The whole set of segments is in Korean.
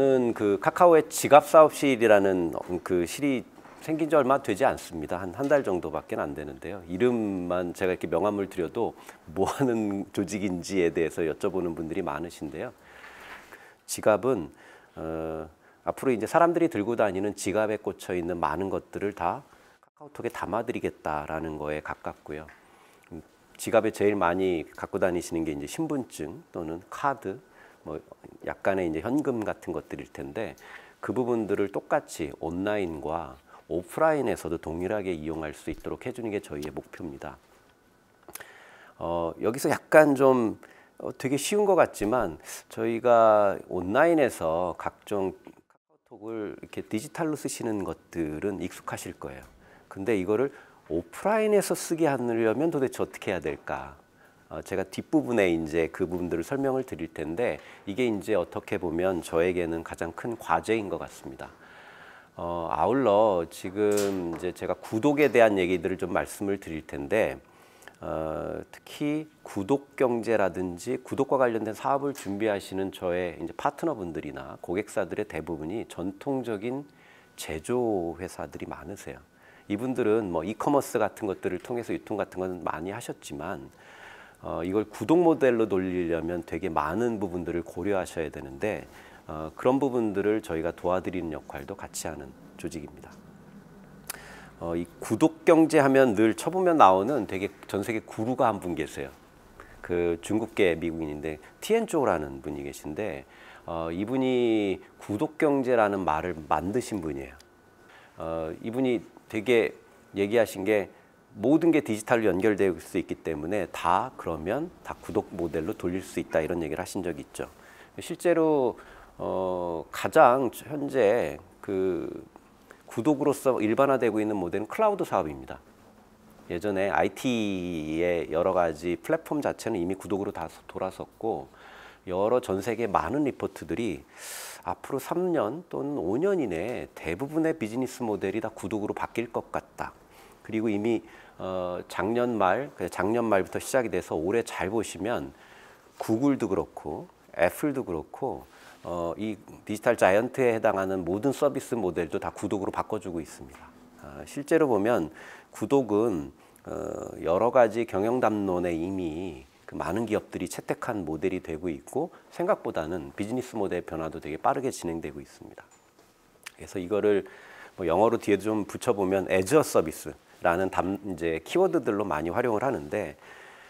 저는 그 카카오의 지갑사업실이라는 그 실이 생긴 지 얼마 되지 않습니다. 한 달 정도밖에 안 되는데요. 이름만 제가 이렇게 명함을 드려도 뭐 하는 조직인지에 대해서 여쭤보는 분들이 많으신데요. 지갑은 앞으로 이제 사람들이 들고 다니는 지갑에 꽂혀 있는 많은 것들을 다 카카오톡에 담아드리겠다라는 거에 가깝고요. 지갑에 제일 많이 갖고 다니시는 게 이제 신분증 또는 카드, 뭐 약간의 이제 현금 같은 것들일 텐데 그 부분들을 똑같이 온라인과 오프라인에서도 동일하게 이용할 수 있도록 해주는 게 저희의 목표입니다. 여기서 약간 좀 되게 쉬운 것 같지만 저희가 온라인에서 각종 카카오톡을 이렇게 디지털로 쓰시는 것들은 익숙하실 거예요. 근데 이거를 오프라인에서 쓰게 하려면 도대체 어떻게 해야 될까? 제가 뒷부분에 이제 그 부분들을 설명을 드릴 텐데 이게 이제 어떻게 보면 저에게는 가장 큰 과제인 것 같습니다. 아울러 지금 이제 제가 구독에 대한 얘기들을 좀 말씀을 드릴 텐데 특히 구독 경제라든지 구독과 관련된 사업을 준비하시는 저의 이제 파트너분들이나 고객사들의 대부분이 전통적인 제조 회사들이 많으세요. 이분들은 뭐 이커머스 같은 것들을 통해서 유통 같은 건 많이 하셨지만 이걸 구독 모델로 돌리려면 되게 많은 부분들을 고려하셔야 되는데 그런 부분들을 저희가 도와드리는 역할도 같이 하는 조직입니다. 이 구독 경제 하면 늘 쳐보면 나오는 되게 전 세계 구루가 한 분 계세요. 그 중국계 미국인인데 티엔조라는 분이 계신데 이분이 구독 경제라는 말을 만드신 분이에요. 이분이 되게 얘기하신 게 모든 게 디지털로 연결될 수 있기 때문에 다 그러면 다 구독 모델로 돌릴 수 있다 이런 얘기를 하신 적이 있죠. 실제로 가장 현재 그 구독으로서 일반화되고 있는 모델은 클라우드 사업입니다. 예전에 IT의 여러 가지 플랫폼 자체는 이미 구독으로 다 돌아섰고 여러 전 세계 많은 리포트들이 앞으로 3년 또는 5년 이내에 대부분의 비즈니스 모델이 다 구독으로 바뀔 것 같다. 그리고 이미 작년 말부터 시작이 돼서 올해 잘 보시면 구글도 그렇고 애플도 그렇고 이 디지털 자이언트에 해당하는 모든 서비스 모델도 다 구독으로 바꿔주고 있습니다. 실제로 보면 구독은 여러 가지 경영 담론에 이미 그 많은 기업들이 채택한 모델이 되고 있고 생각보다는 비즈니스 모델 변화도 되게 빠르게 진행되고 있습니다. 그래서 이거를 뭐 영어로 뒤에 좀 붙여보면 애저 서비스라는 이제 키워드들로 많이 활용을 하는데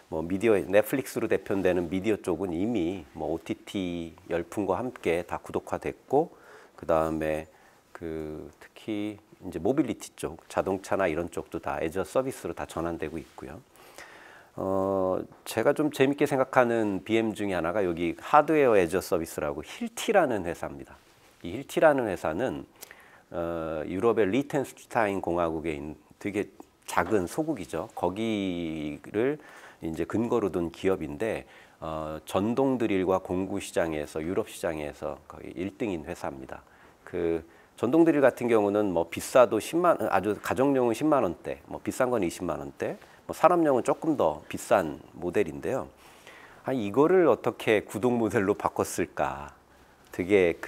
뭐 미디어 넷플릭스로 대표되는 미디어 쪽은 이미 뭐 OTT 열풍과 함께 다 구독화됐고 그 다음에 그 특히 이제 모빌리티 쪽 자동차나 이런 쪽도 다 애저 서비스로 다 전환되고 있고요. 제가 좀 재밌게 생각하는 BM 중에 하나가 여기 하드웨어 애저 서비스라고 힐티라는 회사입니다. 이 힐티라는 회사는 유럽의 리텐슈타인 공화국에 있는 되게 작은 소국이죠. 거기를 이제 근거로 둔 기업인데 전동 드릴과 공구 시장에서 유럽 시장에서 거의 1등인 회사입니다. 그 전동 드릴 같은 경우는 뭐 비싸도 10만 아주 가정용은 10만 원대, 뭐 비싼 건 20만 원대, 뭐 산업용은 조금 더 비싼 모델인데요. 이거를 어떻게 구독 모델로 바꿨을까? 되게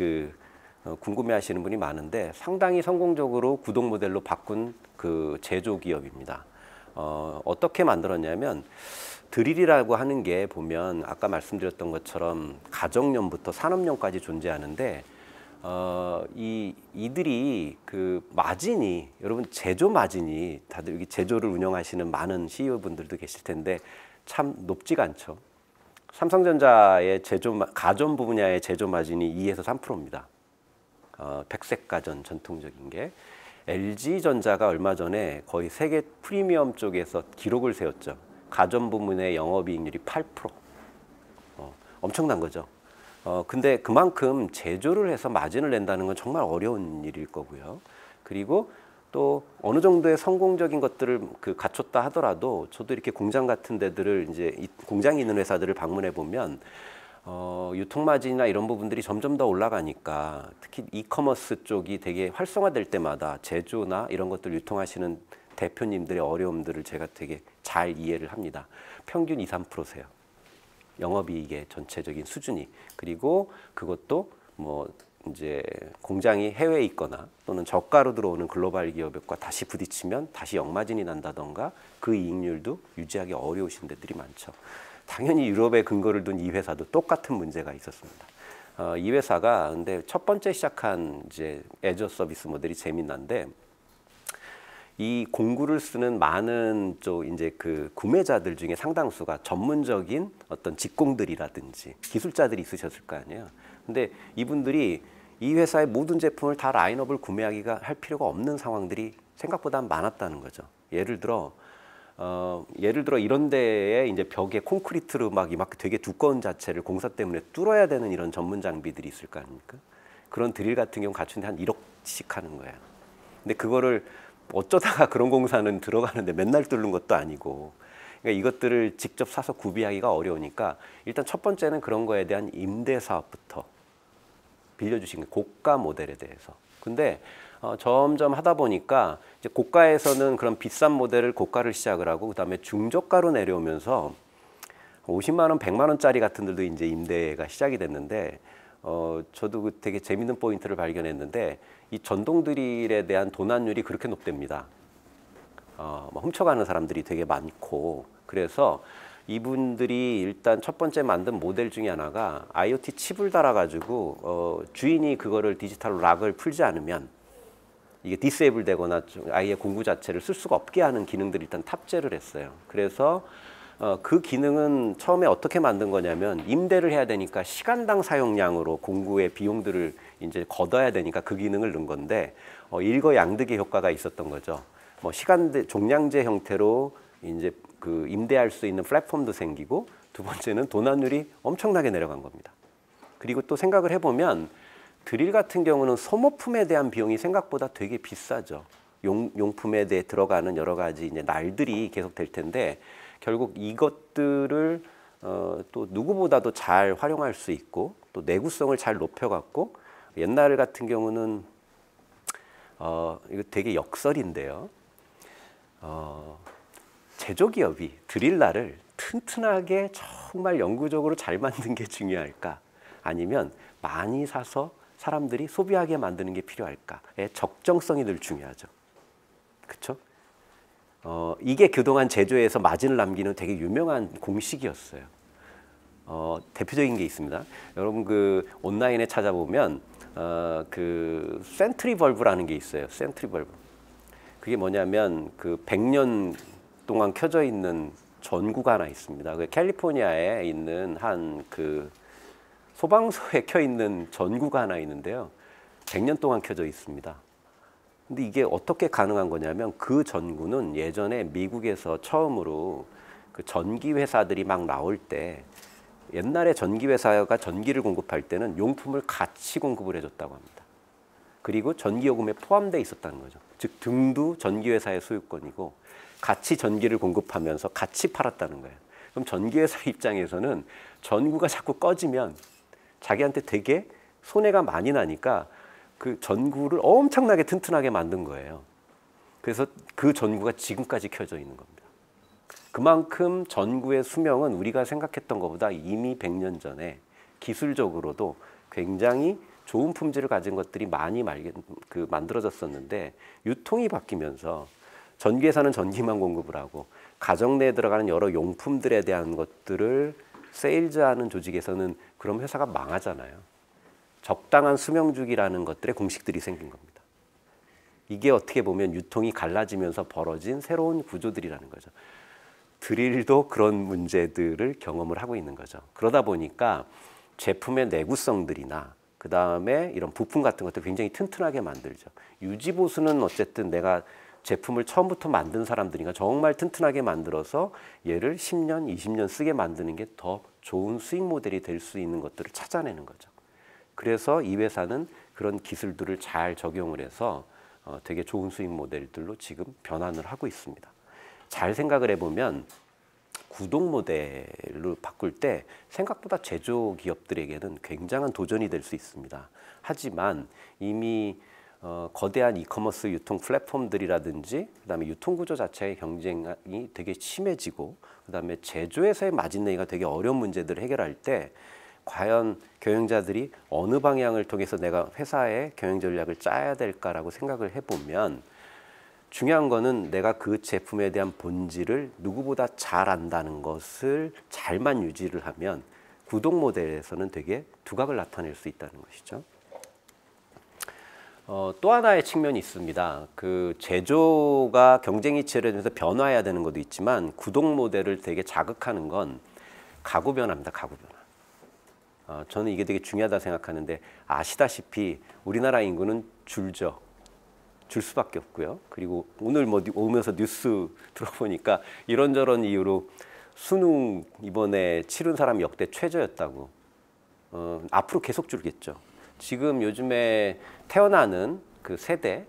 궁금해하시는 분이 많은데 상당히 성공적으로 구독 모델로 바꾼 그 제조 기업입니다. 어떻게 만들었냐면 드릴이라고 하는 게 보면 아까 말씀드렸던 것처럼 가정용부터 산업용까지 존재하는데 이들이 그 마진이 여러분 제조 마진이 다들 여기 제조를 운영하시는 많은 CEO 분들도 계실 텐데 참 높지가 않죠. 삼성전자의 가전부 분야의 제조 마진이 2에서 3%입니다. 백색 가전 전통적인 게 LG전자가 얼마 전에 거의 세계 프리미엄 쪽에서 기록을 세웠죠. 가전 부문의 영업이익률이 8%. 엄청난 거죠. 근데 그만큼 제조를 해서 마진을 낸다는 건 정말 어려운 일일 거고요. 그리고 또 어느 정도의 성공적인 것들을 갖췄다 하더라도 저도 이렇게 공장 같은 데들을 이제 공장이 있는 회사들을 방문해 보면 유통 마진이나 이런 부분들이 점점 더 올라가니까 특히 이커머스 쪽이 되게 활성화될 때마다 제조나 이런 것들 유통하시는 대표님들의 어려움들을 제가 되게 잘 이해를 합니다. 평균 2, 3%세요. 영업이익의 전체적인 수준이. 그리고 그것도 뭐 이제 공장이 해외에 있거나 또는 저가로 들어오는 글로벌 기업과 다시 부딪히면 다시 역마진이 난다던가 그 이익률도 유지하기 어려우신 데들이 많죠. 당연히 유럽에 근거를 둔 이 회사도 똑같은 문제가 있었습니다. 이 회사가 근데 첫 번째 시작한 이제 애저 서비스 모델이 재미난데 이 공구를 쓰는 많은 이제 그 구매자들 중에 상당수가 전문적인 어떤 직공들이라든지 기술자들이 있으셨을 거 아니에요. 근데 이분들이 이 회사의 모든 제품을 다 라인업을 구매하기가 할 필요가 없는 상황들이 생각보다 많았다는 거죠. 예를 들어 이런 데에 이제 벽에 콘크리트로 막 이만큼 되게 두꺼운 자체를 공사 때문에 뚫어야 되는 이런 전문 장비들이 있을 거 아닙니까? 그런 드릴 같은 경우 갖춘데 한 1억씩 하는 거예요. 근데 그거를 어쩌다가 그런 공사는 들어가는데 맨날 뚫는 것도 아니고, 그러니까 이것들을 직접 사서 구비하기가 어려우니까 일단 첫 번째는 그런 거에 대한 임대 사업부터 빌려주신 게 고가 모델에 대해서. 근데 점점 하다 보니까 이제 고가에서는 그런 비싼 모델을 고가를 시작을 하고 그다음에 중저가로 내려오면서 50만 원, 100만 원짜리 같은 들도 이제 임대가 시작이 됐는데 저도 되게 재밌는 포인트를 발견했는데 이 전동 드릴에 대한 도난율이 그렇게 높답니다. 훔쳐가는 사람들이 되게 많고, 그래서 이분들이 일단 첫 번째 만든 모델 중에 하나가 IoT 칩을 달아가지고 주인이 그거를 디지털로 락을 풀지 않으면 이게 디세이블 되거나 아예 공구 자체를 쓸 수가 없게 하는 기능들을 일단 탑재를 했어요. 그래서 그 기능은 처음에 어떻게 만든 거냐면 임대를 해야 되니까 시간당 사용량으로 공구의 비용들을 이제 걷어야 되니까 그 기능을 넣은 건데 일거양득의 효과가 있었던 거죠. 종량제 형태로 이제 그 임대할 수 있는 플랫폼도 생기고, 두 번째는 도난율이 엄청나게 내려간 겁니다. 그리고 또 생각을 해보면 드릴 같은 경우는 소모품에 대한 비용이 생각보다 되게 비싸죠. 용품에 대해 들어가는 여러 가지 이제 날들이 계속 될 텐데 결국 이것들을 또 누구보다도 잘 활용할 수 있고 또 내구성을 잘 높여갖고, 옛날 같은 경우는 이거 되게 역설인데요. 제조기업이 드릴날을 튼튼하게 정말 영구적으로 잘 만든 게 중요할까? 아니면 많이 사서 사람들이 소비하게 만드는 게 필요할까의 적정성이 늘 중요하죠. 그렇죠? 이게 그동안 제조에서 마진을 남기는 되게 유명한 공식이었어요. 대표적인 게 있습니다. 여러분 그 온라인에 찾아보면 그 센트리 벌브라는 게 있어요. 센트리 벌브. 그게 뭐냐면 그 100년 동안 켜져 있는 전구가 하나 있습니다. 그 캘리포니아에 있는 한 그 소방서에 켜 있는 전구가 하나 있는데요. 100년 동안 켜져 있습니다. 근데 이게 어떻게 가능한 거냐면 그 전구는 예전에 미국에서 처음으로 그 전기 회사들이 막 나올 때 옛날에 전기 회사가 전기를 공급할 때는 용품을 같이 공급을 해줬다고 합니다. 그리고 전기요금에 포함되어 있었다는 거죠. 즉 등도 전기 회사의 소유권이고 같이 전기를 공급하면서 같이 팔았다는 거예요. 그럼 전기 회사 입장에서는 전구가 자꾸 꺼지면 자기한테 되게 손해가 많이 나니까 그 전구를 엄청나게 튼튼하게 만든 거예요. 그래서 그 전구가 지금까지 켜져 있는 겁니다. 그만큼 전구의 수명은 우리가 생각했던 것보다 이미 100년 전에 기술적으로도 굉장히 좋은 품질을 가진 것들이 많이 만들어졌었는데 유통이 바뀌면서 전기회사는 전기만 공급을 하고 가정 내에 들어가는 여러 용품들에 대한 것들을 세일즈하는 조직에서는 그럼 회사가 망하잖아요. 적당한 수명주기라는 것들의 공식들이 생긴 겁니다. 이게 어떻게 보면 유통이 갈라지면서 벌어진 새로운 구조들이라는 거죠. 드릴도 그런 문제들을 경험을 하고 있는 거죠. 그러다 보니까 제품의 내구성들이나 그 다음에 이런 부품 같은 것들 굉장히 튼튼하게 만들죠. 유지보수는 어쨌든 내가 제품을 처음부터 만든 사람들이니까 정말 튼튼하게 만들어서 얘를 10년, 20년 쓰게 만드는 게 더 좋은 수익 모델이 될 수 있는 것들을 찾아내는 거죠. 그래서 이 회사는 그런 기술들을 잘 적용을 해서 되게 좋은 수익 모델들로 지금 변환을 하고 있습니다. 잘 생각을 해보면 구독 모델로 바꿀 때 생각보다 제조기업들에게는 굉장한 도전이 될 수 있습니다. 하지만 이미 거대한 이커머스 유통 플랫폼들이라든지 그다음에 유통구조 자체의 경쟁이 되게 심해지고 그다음에 제조에서의 마진 내기가 되게 어려운 문제들을 해결할 때 과연 경영자들이 어느 방향을 통해서 내가 회사의 경영 전략을 짜야 될까라고 생각을 해보면 중요한 거는 내가 그 제품에 대한 본질을 누구보다 잘 안다는 것을 잘만 유지를 하면 구독 모델에서는 되게 두각을 나타낼 수 있다는 것이죠. 또 하나의 측면이 있습니다. 그 제조가 경쟁이 치열해져서 변화해야 되는 것도 있지만 구독 모델을 되게 자극하는 건 가구 변화입니다. 가구 변화. 저는 이게 되게 중요하다 생각하는데 아시다시피 우리나라 인구는 줄죠. 줄 수밖에 없고요. 그리고 오늘 뭐 오면서 뉴스 들어보니까 이런저런 이유로 수능 이번에 치른 사람 역대 최저였다고. 앞으로 계속 줄겠죠. 지금 요즘에 태어나는 그 세대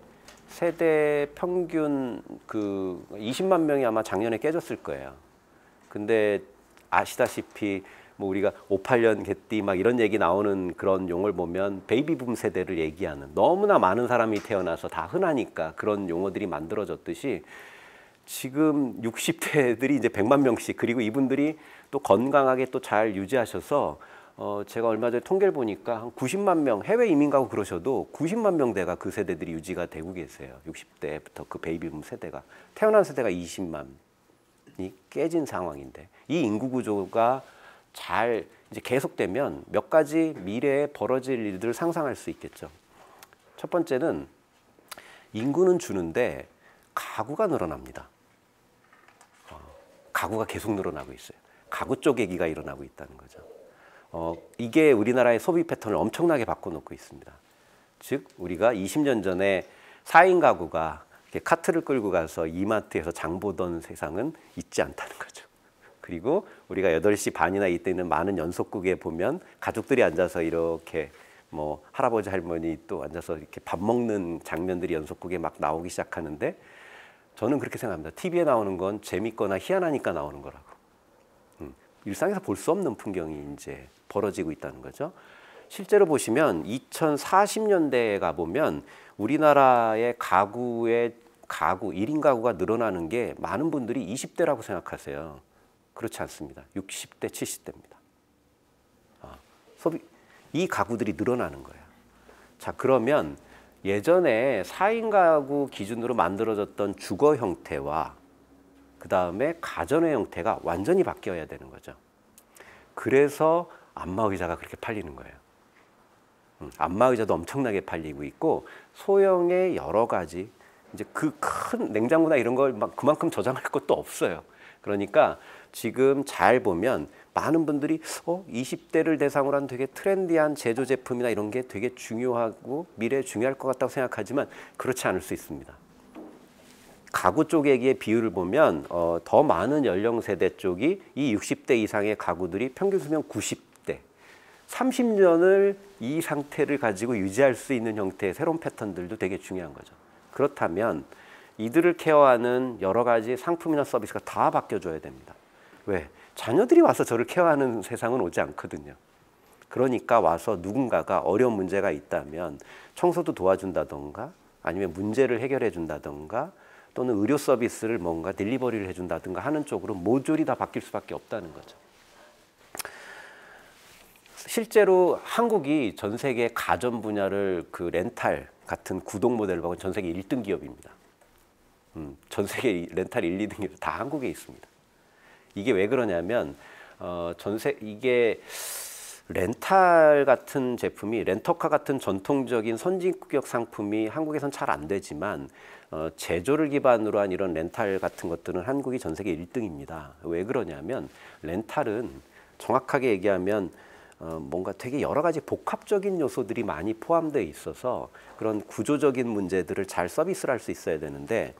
평균 그 20만 명이 아마 작년에 깨졌을 거예요. 근데 아시다시피 뭐 우리가 58년 개띠 막 이런 얘기 나오는 그런 용어를 보면 베이비붐 세대를 얘기하는 너무나 많은 사람이 태어나서 다 흔하니까 그런 용어들이 만들어졌듯이 지금 60대들이 이제 100만 명씩 그리고 이분들이 또 건강하게 또 잘 유지하셔서 제가 얼마 전에 통계를 보니까 한 90만 명 해외 이민 가고 그러셔도 90만 명대가 그 세대들이 유지가 되고 계세요. 60대부터 그 베이비붐 세대가 태어난 세대가 20만이 깨진 상황인데 이 인구 구조가 잘 이제 계속되면 몇 가지 미래에 벌어질 일들을 상상할 수 있겠죠. 첫 번째는 인구는 주는데 가구가 늘어납니다. 가구가 계속 늘어나고 있어요. 가구 쪼개기가 일어나고 있다는 거죠. 이게 우리나라의 소비 패턴을 엄청나게 바꿔놓고 있습니다. 즉 우리가 20년 전에 4인 가구가 이렇게 카트를 끌고 가서 이마트에서 장 보던 세상은 있지 않다는 거죠. 그리고 우리가 8시 반이나 이때 있는 많은 연속극에 보면 가족들이 앉아서 이렇게 뭐 할아버지 할머니 또 앉아서 이렇게 밥 먹는 장면들이 연속극에 막 나오기 시작하는데 저는 그렇게 생각합니다. TV에 나오는 건 재밌거나 희한하니까 나오는 거라고. 일상에서 볼 수 없는 풍경이 이제 벌어지고 있다는 거죠. 실제로 보시면 2040년대에 가보면 우리나라의 가구의 1인 가구가 늘어나는 게 많은 분들이 20대라고 생각하세요. 그렇지 않습니다. 60대, 70대입니다. 이 가구들이 늘어나는 거예요. 자, 그러면 예전에 4인 가구 기준으로 만들어졌던 주거 형태와 그 다음에 가전의 형태가 완전히 바뀌어야 되는 거죠. 그래서 안마의자가 그렇게 팔리는 거예요. 안마의자도 엄청나게 팔리고 있고 소형의 여러 가지 이제 그 큰 냉장고나 이런 걸 막 그만큼 저장할 것도 없어요. 그러니까 지금 잘 보면 많은 분들이 20대를 대상으로 한 되게 트렌디한 제조 제품이나 이런 게 되게 중요하고 미래에 중요할 것 같다고 생각하지만 그렇지 않을 수 있습니다. 가구 쪼개기의 비율을 보면 더 많은 연령 세대 쪽이 이 60대 이상의 가구들이 평균 수명 90대 30년을 이 상태를 가지고 유지할 수 있는 형태의 새로운 패턴들도 되게 중요한 거죠. 그렇다면 이들을 케어하는 여러 가지 상품이나 서비스가 다 바뀌어줘야 됩니다. 왜? 자녀들이 와서 저를 케어하는 세상은 오지 않거든요. 그러니까 와서 누군가가 어려운 문제가 있다면 청소도 도와준다던가 아니면 문제를 해결해 준다던가 또는 의료 서비스를 뭔가 딜리버리를 해준다든가 하는 쪽으로 모듈이 다 바뀔 수밖에 없다는 거죠. 실제로 한국이 전 세계 가전 분야를 그 렌탈 같은 구독 모델을 보면 전 세계 1등 기업입니다. 전 세계 렌탈 1, 2등 기업 다 한국에 있습니다. 이게 왜 그러냐면 이게 렌탈 같은 제품이 렌터카 같은 전통적인 선진국적 상품이 한국에선 잘 안 되지만 제조를 기반으로 한 이런 렌탈 같은 것들은 한국이 전 세계 1등입니다. 왜 그러냐면 렌탈은 정확하게 얘기하면 뭔가 되게 여러 가지 복합적인 요소들이 많이 포함되어 있어서 그런 구조적인 문제들을 잘 서비스를 할 수 있어야 되는데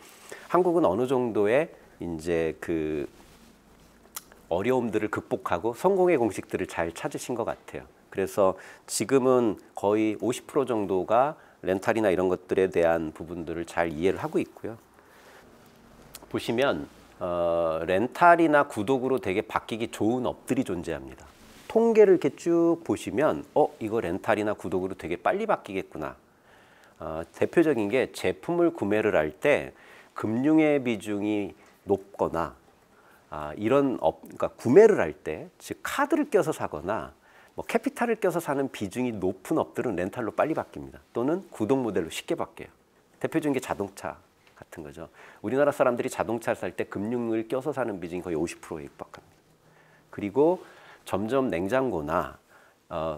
한국은 어느 정도의 이제 그 어려움들을 극복하고 성공의 공식들을 잘 찾으신 것 같아요. 그래서 지금은 거의 50% 정도가 렌탈이나 이런 것들에 대한 부분들을 잘 이해를 하고 있고요. 보시면 렌탈이나 구독으로 되게 바뀌기 좋은 업들이 존재합니다. 통계를 이렇게 쭉 보시면 이거 렌탈이나 구독으로 되게 빨리 바뀌겠구나. 대표적인 게 제품을 구매를 할 때 금융의 비중이 높거나 이런 그러니까 구매를 할 때 즉 카드를 껴서 사거나 뭐 캐피탈을 껴서 사는 비중이 높은 업들은 렌탈로 빨리 바뀝니다. 또는 구독 모델로 쉽게 바뀌어요. 대표적인 게 자동차 같은 거죠. 우리나라 사람들이 자동차를 살 때 금융을 껴서 사는 비중이 거의 50%에 육박합니다. 그리고 점점 냉장고나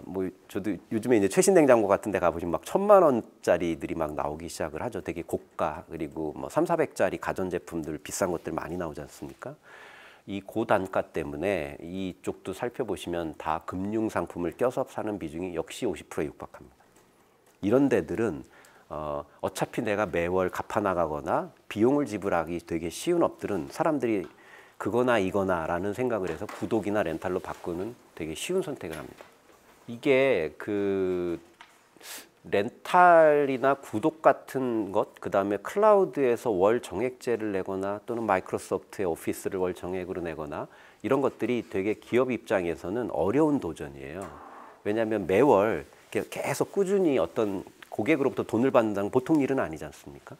뭐 저도 요즘에 이제 최신 냉장고 같은 데 가보시면 막 1,000만 원짜리들이 막 나오기 시작을 하죠. 되게 고가, 그리고 뭐 300~400짜리 가전제품들 비싼 것들 많이 나오지 않습니까? 이 고단가 때문에 이쪽도 살펴보시면 다 금융 상품을 껴서 사는 비중이 역시 50%에 육박합니다. 이런 데들은 어차피 내가 매월 갚아나가거나 비용을 지불하기 되게 쉬운 업들은 사람들이 그거나 이거나 라는 생각을 해서 구독이나 렌탈로 바꾸는 되게 쉬운 선택을 합니다. 이게 그 렌탈이나 구독 같은 것, 그 다음에 클라우드에서 월 정액제를 내거나 또는 마이크로소프트의 오피스를 월 정액으로 내거나 이런 것들이 되게 기업 입장에서는 어려운 도전이에요. 왜냐하면 매월 계속 꾸준히 어떤 고객으로부터 돈을 받는다는 보통 일은 아니지 않습니까?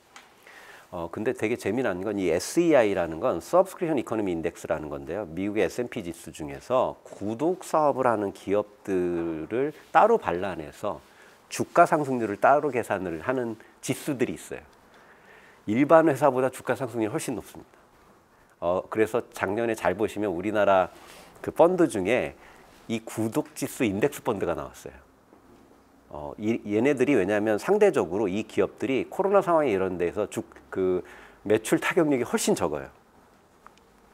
근데 되게 재미난 건 이 SEI라는 건 Subscription Economy Index라는 건데요. 미국의 S&P 지수 중에서 구독 사업을 하는 기업들을 따로 발라내서 주가 상승률을 따로 계산을 하는 지수들이 있어요. 일반 회사보다 주가 상승률이 훨씬 높습니다. 그래서 작년에 잘 보시면 우리나라 그 펀드 중에 이 구독 지수 인덱스 펀드가 나왔어요. 얘네들이 왜냐하면 상대적으로 이 기업들이 코로나 상황이 이런 데서 그 매출 타격력이 훨씬 적어요.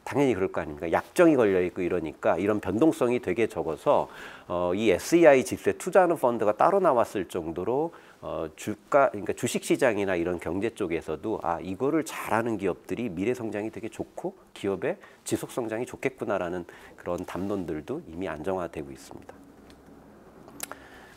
당연히 그럴 거 아닙니까? 약정이 걸려 있고 이러니까 이런 변동성이 되게 적어서 이 SEI 지수에 투자하는 펀드가 따로 나왔을 정도로 그러니까 주식 시장이나 이런 경제 쪽에서도 이거를 잘하는 기업들이 미래 성장이 되게 좋고 기업의 지속 성장이 좋겠구나라는 그런 담론들도 이미 안정화되고 있습니다.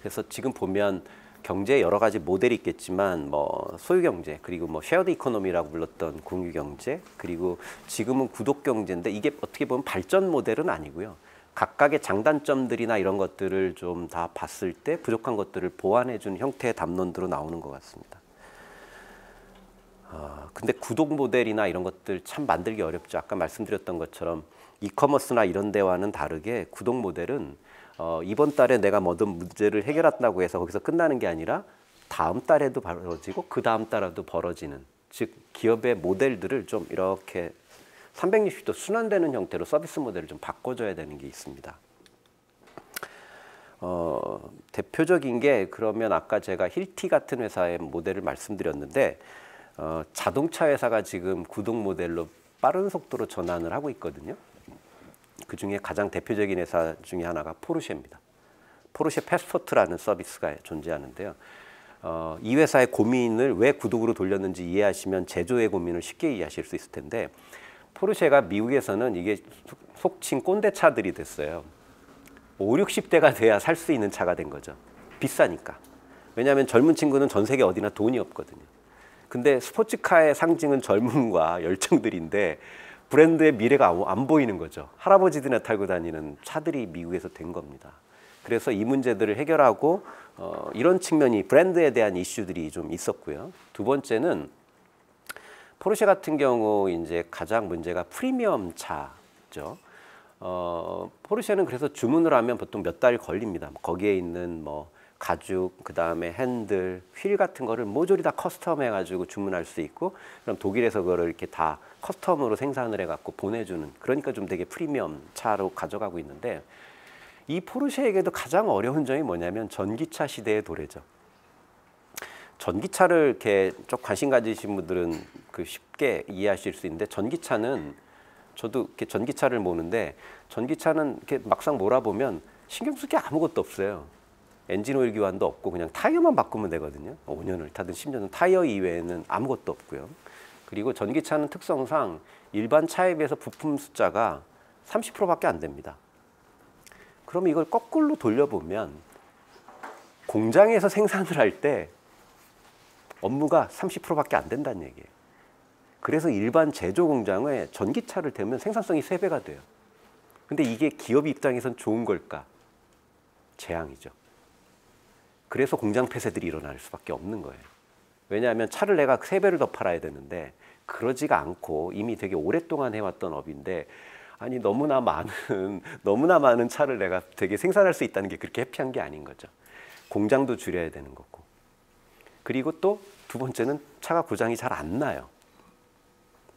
그래서 지금 보면 경제에 여러 가지 모델이 있겠지만 뭐 소유 경제, 그리고 뭐 쉐어드 이코노미라고 불렀던 공유 경제, 그리고 지금은 구독 경제인데 이게 어떻게 보면 발전 모델은 아니고요. 각각의 장단점들이나 이런 것들을 좀 다 봤을 때 부족한 것들을 보완해 준 형태의 담론으로 나오는 것 같습니다. 근데 구독 모델이나 이런 것들 참 만들기 어렵죠. 아까 말씀드렸던 것처럼 이커머스나 이런 데와는 다르게 구독 모델은 이번 달에 내가 모든 문제를 해결했다고 해서 거기서 끝나는 게 아니라 다음 달에도 벌어지고 그 다음 달에도 벌어지는, 즉 기업의 모델들을 좀 이렇게 360도 순환되는 형태로 서비스 모델을 좀 바꿔줘야 되는 게 있습니다. 대표적인 게 그러면 아까 제가 힐티 같은 회사의 모델을 말씀드렸는데 자동차 회사가 지금 구독 모델로 빠른 속도로 전환을 하고 있거든요. 그 중에 가장 대표적인 회사 중에 하나가 포르쉐입니다. 포르쉐 패스포트라는 서비스가 존재하는데요. 이 회사의 고민을 왜 구독으로 돌렸는지 이해하시면 제조의 고민을 쉽게 이해하실 수 있을 텐데, 포르쉐가 미국에서는 이게 속칭 꼰대 차들이 됐어요. 5, 60대가 돼야 살 수 있는 차가 된 거죠. 비싸니까. 왜냐하면 젊은 친구는 전 세계 어디나 돈이 없거든요. 근데 스포츠카의 상징은 젊음과 열정들인데 브랜드의 미래가 안 보이는 거죠. 할아버지들이나 타고 다니는 차들이 미국에서 된 겁니다. 그래서 이 문제들을 해결하고 이런 측면이 브랜드에 대한 이슈들이 좀 있었고요. 두 번째는 포르쉐 같은 경우 이제 가장 문제가 프리미엄 차죠. 포르쉐는 그래서 주문을 하면 보통 몇 달 걸립니다. 거기에 있는 뭐 가죽, 그 다음에 핸들, 휠 같은 거를 모조리 다 커스텀 해가지고 주문할 수 있고, 그럼 독일에서 그거를 이렇게 다 커스텀으로 생산을 해갖고 보내주는, 그러니까 좀 되게 프리미엄 차로 가져가고 있는데, 이 포르쉐에게도 가장 어려운 점이 뭐냐면 전기차 시대의 도래죠. 전기차를 이렇게 좀 관심 가지신 분들은 그 쉽게 이해하실 수 있는데, 전기차는 저도 이렇게 전기차를 모는데 전기차는 이렇게 막상 몰아보면 신경 쓸 게 아무것도 없어요. 엔진 오일 교환도 없고 그냥 타이어만 바꾸면 되거든요. 5년을 타든 10년은 타이어 이외에는 아무것도 없고요. 그리고 전기차는 특성상 일반 차에 비해서 부품 숫자가 30%밖에 안 됩니다. 그럼 이걸 거꾸로 돌려보면 공장에서 생산을 할 때 업무가 30%밖에 안 된다는 얘기예요. 그래서 일반 제조 공장에 전기차를 대면 생산성이 3배가 돼요. 근데 이게 기업 입장에선 좋은 걸까? 재앙이죠. 그래서 공장 폐쇄들이 일어날 수밖에 없는 거예요. 왜냐하면 차를 내가 3배를 더 팔아야 되는데 그러지가 않고 이미 되게 오랫동안 해왔던 업인데 아니 너무나 많은 차를 내가 되게 생산할 수 있다는 게 그렇게 해피한 게 아닌 거죠. 공장도 줄여야 되는 거고. 그리고 또 두 번째는 차가 고장이 잘 안 나요.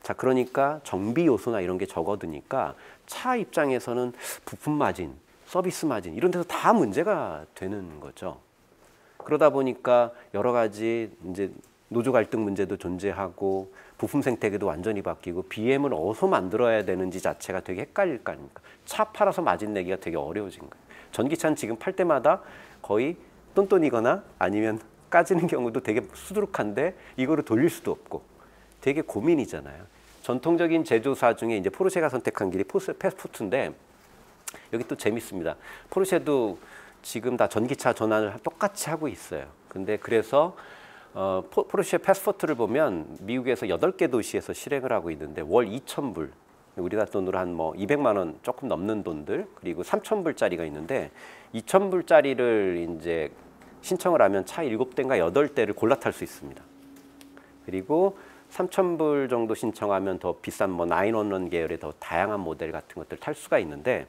자, 그러니까 정비 요소나 이런 게 적어드니까 차 입장에서는 부품 마진, 서비스 마진 이런 데서 다 문제가 되는 거죠. 그러다 보니까 여러 가지 이제 노조 갈등 문제도 존재하고 부품 생태계도 완전히 바뀌고 BM을 어디서 만들어야 되는지 자체가 되게 헷갈릴 거 아닙니까? 차 팔아서 마진 내기가 되게 어려워진 거예요. 전기차는 지금 팔 때마다 거의 똔똔이거나 아니면 까지는 경우도 되게 수두룩한데 이거를 돌릴 수도 없고 되게 고민이잖아요. 전통적인 제조사 중에 이제 포르쉐가 선택한 길이 패스포트인데 여기 또 재밌습니다. 포르쉐도 지금 다 전기차 전환을 똑같이 하고 있어요. 근데 그래서 포르쉐 패스포트를 보면 미국에서 8개 도시에서 실행을 하고 있는데 월 2,000불, 우리나라 돈으로 한 뭐 200만 원 조금 넘는 돈들, 그리고 3,000불짜리가 있는데 2,000불짜리를 이제 신청을 하면 차 7대인가 8대를 골라 탈 수 있습니다. 그리고 3,000불 정도 신청하면 더 비싼 뭐 911 계열의 더 다양한 모델 같은 것들 탈 수가 있는데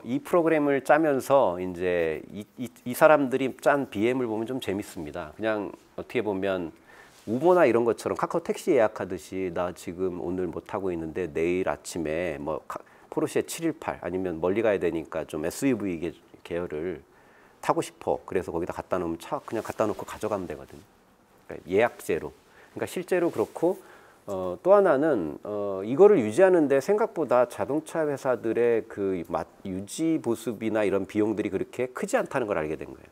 이 프로그램을 짜면서 이제 이 사람들이 짠 BM을 보면 좀 재밌습니다. 그냥 어떻게 보면 우버나 이런 것처럼 카카오 택시 예약하듯이 나 지금 오늘 못 타고 있는데 내일 아침에 뭐 포르쉐 718 아니면 멀리 가야 되니까 좀 SUV 계열을 타고 싶어. 그래서 거기다 갖다 놓으면 차 그냥 갖다 놓고 가져가면 되거든요. 그러니까 예약제로. 그러니까 실제로 그렇고 또 하나는 이거를 유지하는데 생각보다 자동차 회사들의 그 유지 보수비나 이런 비용들이 그렇게 크지 않다는 걸 알게 된 거예요.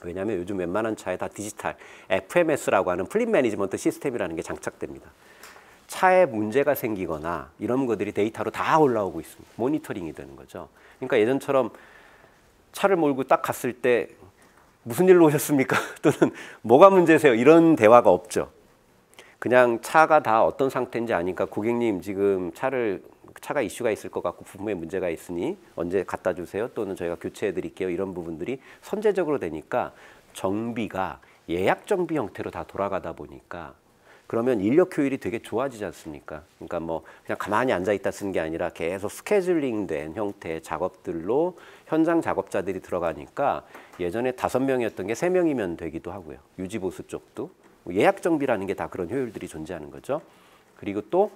왜냐하면 요즘 웬만한 차에 다 디지털 FMS라고 하는 플릿 매니지먼트 시스템이라는 게 장착됩니다. 차에 문제가 생기거나 이런 것들이 데이터로 다 올라오고 있습니다. 모니터링이 되는 거죠. 그러니까 예전처럼 차를 몰고 딱 갔을 때 무슨 일로 오셨습니까? 또는 뭐가 문제세요? 이런 대화가 없죠. 그냥 차가 다 어떤 상태인지 아니까 고객님 지금 차가 이슈가 있을 것 같고 부품에 문제가 있으니 언제 갖다 주세요. 또는 저희가 교체해 드릴게요. 이런 부분들이 선제적으로 되니까 정비가 예약 정비 형태로 다 돌아가다 보니까 그러면 인력 효율이 되게 좋아지지 않습니까? 그러니까 뭐 그냥 가만히 앉아 있다 쓰는 게 아니라 계속 스케줄링된 형태의 작업들로 현장 작업자들이 들어가니까 예전에 5명이었던 게 3명이면 되기도 하고요. 유지보수 쪽도. 예약 정비라는 게 다 그런 효율들이 존재하는 거죠. 그리고 또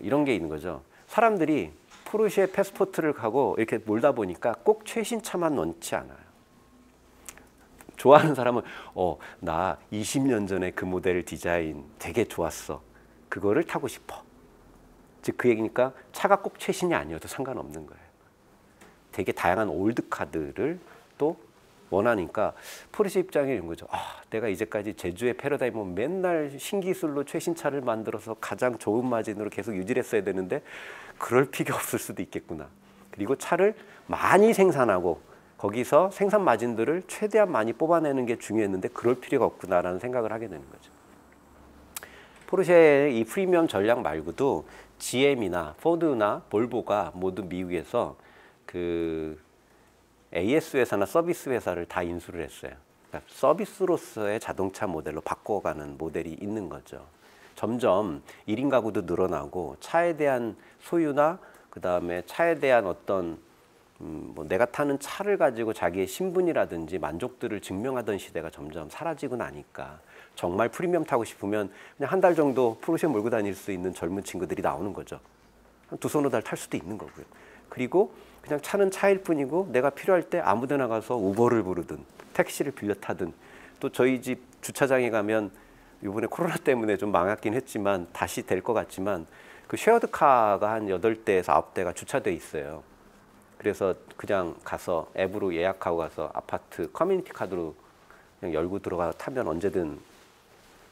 이런 게 있는 거죠. 사람들이 포르쉐 패스포트를 가고 이렇게 몰다 보니까 꼭 최신 차만 원치 않아요. 좋아하는 사람은 나 20년 전에 그 모델 디자인 되게 좋았어. 그거를 타고 싶어. 즉 그 얘기니까 차가 꼭 최신이 아니어도 상관없는 거예요. 되게 다양한 올드카들을 또 원하니까 포르쉐 입장에 이런 거죠. 내가 이제까지 제주의 패러다임은 맨날 신기술로 최신 차를 만들어서 가장 좋은 마진으로 계속 유지를 했어야 되는데 그럴 필요 없을 수도 있겠구나. 그리고 차를 많이 생산하고 거기서 생산 마진들을 최대한 많이 뽑아내는 게 중요했는데 그럴 필요가 없구나라는 생각을 하게 되는 거죠. 포르쉐의 이 프리미엄 전략 말고도 GM이나 포드나 볼보가 모두 미국에서 그 AS 회사나 서비스 회사를 다 인수를 했어요. 그러니까 서비스로서의 자동차 모델로 바꿔가는 모델이 있는 거죠. 점점 1인 가구도 늘어나고 차에 대한 소유나 그 다음에 차에 대한 어떤 뭐 내가 타는 차를 가지고 자기의 신분이라든지 만족들을 증명하던 시대가 점점 사라지고 나니까 정말 프리미엄 타고 싶으면 그냥 한 달 정도 포르쉐 몰고 다닐 수 있는 젊은 친구들이 나오는 거죠. 한 2-3달 탈 수도 있는 거고요. 그리고 그냥 차는 차일 뿐이고 내가 필요할 때 아무 데나 가서 우버를 부르든 택시를 빌려 타든 또 저희 집 주차장에 가면 이번에 코로나 때문에 좀 망했긴 했지만 다시 될 것 같지만 그 쉐어드카가 한 8대에서 9대가 주차돼 있어요. 그래서 그냥 가서 앱으로 예약하고 가서 아파트 커뮤니티 카드로 그냥 열고 들어가 타면 언제든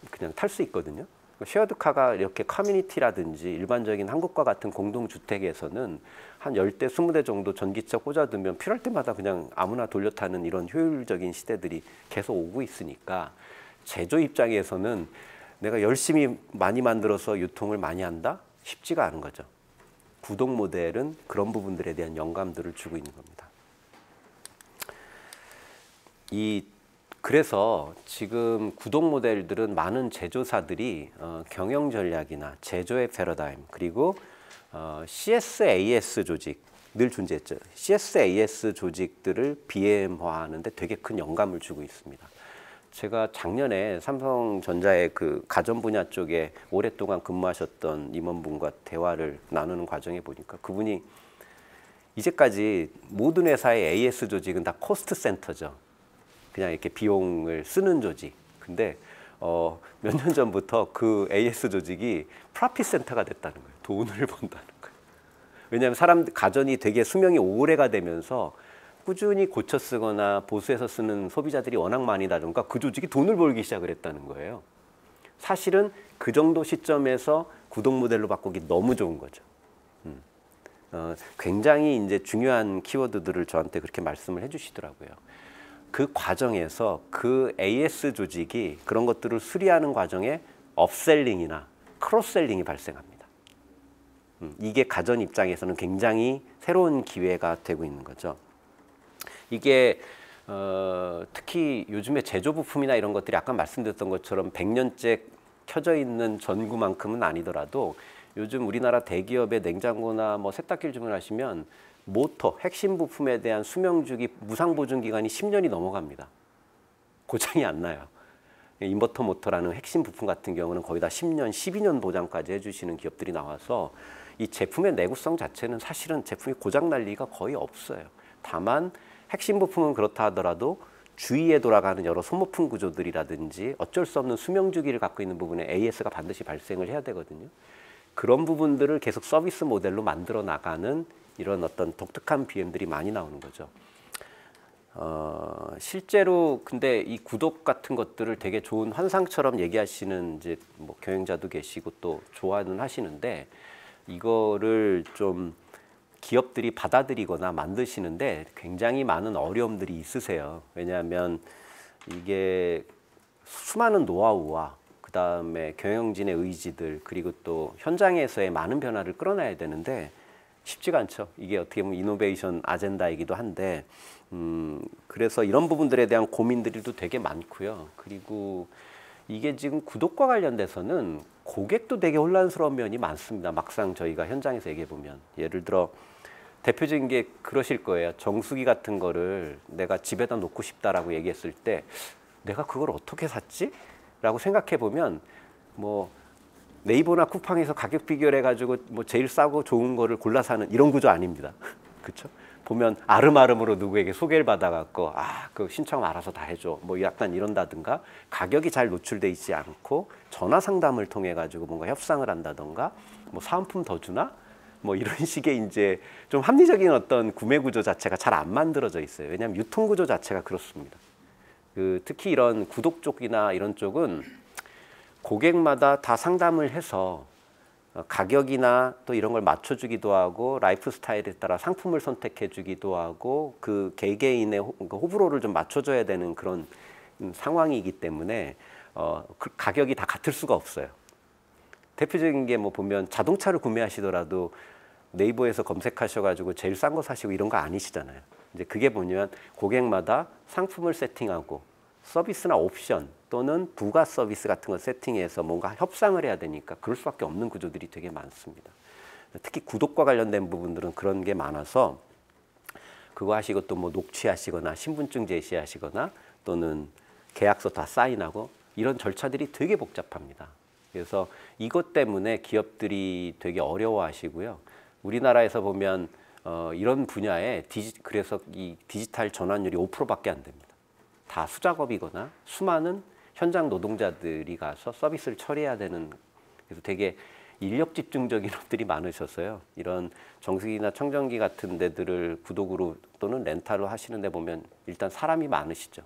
그냥 탈 수 있거든요. 쉐어드카가 이렇게 커뮤니티라든지 일반적인 한국과 같은 공동주택에서는 한 10대, 20대 정도 전기차 꽂아두면 필요할 때마다 그냥 아무나 돌려 타는 이런 효율적인 시대들이 계속 오고 있으니까 제조 입장에서는 내가 열심히 많이 만들어서 유통을 많이 한다? 쉽지가 않은 거죠. 구동 모델은 그런 부분들에 대한 영감들을 주고 있는 겁니다. 그래서 지금 구동 모델들은 많은 제조사들이 경영 전략이나 제조의 패러다임 그리고 CSAS 조직 늘 존재했죠. CSAS 조직들을 BM화하는데 되게 큰 영감을 주고 있습니다. 제가 작년에 삼성전자의 그 가전 분야 쪽에 오랫동안 근무하셨던 임원분과 대화를 나누는 과정에 보니까 그분이 이제까지 모든 회사의 AS 조직은 다 코스트 센터죠. 그냥 이렇게 비용을 쓰는 조직. 근데 몇 년 전부터 그 AS 조직이 프라핏 센터가 됐다는 거예요. 돈을 번다는 거예요. 왜냐하면 가전이 되게 수명이 오래가 되면서 꾸준히 고쳐 쓰거나 보수해서 쓰는 소비자들이 워낙 많이다 보니까 그 조직이 돈을 벌기 시작을 했다는 거예요. 사실은 그 정도 시점에서 구독 모델로 바꾸기 너무 좋은 거죠. 굉장히 이제 중요한 키워드들을 저한테 그렇게 말씀을 해주시더라고요. 그 과정에서 그 AS 조직이 그런 것들을 수리하는 과정에 업셀링이나 크로스셀링이 발생합니다. 이게 가전 입장에서는 굉장히 새로운 기회가 되고 있는 거죠. 이게 특히 요즘에 제조 부품이나 이런 것들이 아까 말씀드렸던 것처럼 100년째 켜져 있는 전구만큼은 아니더라도 요즘 우리나라 대기업의 냉장고나 뭐 세탁기를 주문하시면 모터, 핵심 부품에 대한 수명주기, 무상 보증 기간이 10년이 넘어갑니다. 고장이 안 나요. 인버터 모터라는 핵심 부품 같은 경우는 거의 다 10년, 12년 보장까지 해주시는 기업들이 나와서 이 제품의 내구성 자체는 사실은 제품이 고장 날 리가 거의 없어요. 다만 핵심 부품은 그렇다 하더라도 주위에 돌아가는 여러 소모품 구조들이라든지 어쩔 수 없는 수명주기를 갖고 있는 부분에 AS가 반드시 발생을 해야 되거든요. 그런 부분들을 계속 서비스 모델로 만들어 나가는 이런 어떤 독특한 BM들이 많이 나오는 거죠. 실제로 근데 이 구독 같은 것들을 되게 좋은 환상처럼 얘기하시는 이제 뭐 경영자도 계시고 또 좋아는 하시는데 이거를 좀 기업들이 받아들이거나 만드시는데 굉장히 많은 어려움들이 있으세요. 왜냐하면 이게 수많은 노하우와 그다음에 경영진의 의지들 그리고 또 현장에서의 많은 변화를 끌어내야 되는데 쉽지가 않죠. 이게 어떻게 보면 이노베이션 아젠다이기도 한데 그래서 이런 부분들에 대한 고민들이 되게 많고요. 그리고 이게 지금 구독과 관련돼서는 고객도 되게 혼란스러운 면이 많습니다. 막상 저희가 현장에서 얘기해 보면 예를 들어 대표적인 게 그러실 거예요. 정수기 같은 거를 내가 집에다 놓고 싶다라고 얘기했을 때 내가 그걸 어떻게 샀지? 라고 생각해 보면 뭐 네이버나 쿠팡에서 가격 비교를 해가지고 뭐 제일 싸고 좋은 거를 골라 사는 이런 구조 아닙니다. 그렇죠? 보면 아름아름으로 누구에게 소개를 받아갖고 그 신청 알아서 다 해줘 뭐 약간 이런다든가 가격이 잘 노출돼 있지 않고 전화 상담을 통해 가지고 뭔가 협상을 한다던가 뭐 사은품 더 주나 뭐 이런 식의 이제 좀 합리적인 어떤 구매 구조 자체가 잘 안 만들어져 있어요. 왜냐하면 유통 구조 자체가 그렇습니다. 특히 이런 구독 쪽이나 이런 쪽은 고객마다 다 상담을 해서 가격이나 또 이런 걸 맞춰주기도 하고 라이프 스타일에 따라 상품을 선택해주기도 하고 그 개개인의 호불호를 좀 맞춰줘야 되는 그런 상황이기 때문에 그 가격이 다 같을 수가 없어요. 대표적인 게 뭐 보면 자동차를 구매하시더라도 네이버에서 검색하셔가지고 제일 싼 거 사시고 이런 거 아니시잖아요. 이제 그게 뭐냐면 고객마다 상품을 세팅하고 서비스나 옵션 또는 부가 서비스 같은 걸 세팅해서 뭔가 협상을 해야 되니까 그럴 수밖에 없는 구조들이 되게 많습니다. 특히 구독과 관련된 부분들은 그런 게 많아서 그거 하시고 또 뭐 녹취하시거나 신분증 제시하시거나 또는 계약서 다 사인하고 이런 절차들이 되게 복잡합니다. 그래서 이것 때문에 기업들이 되게 어려워하시고요. 우리나라에서 보면 이런 분야에 그래서 이 디지털 전환율이 5%밖에 안 됩니다. 다 수작업이거나 수많은 현장 노동자들이 가서 서비스를 처리해야 되는 그래서 되게 인력 집중적인 것들이 많으셔서요. 이런 정수기나 청정기 같은 데들을 구독으로 또는 렌탈로 하시는 데 보면 일단 사람이 많으시죠.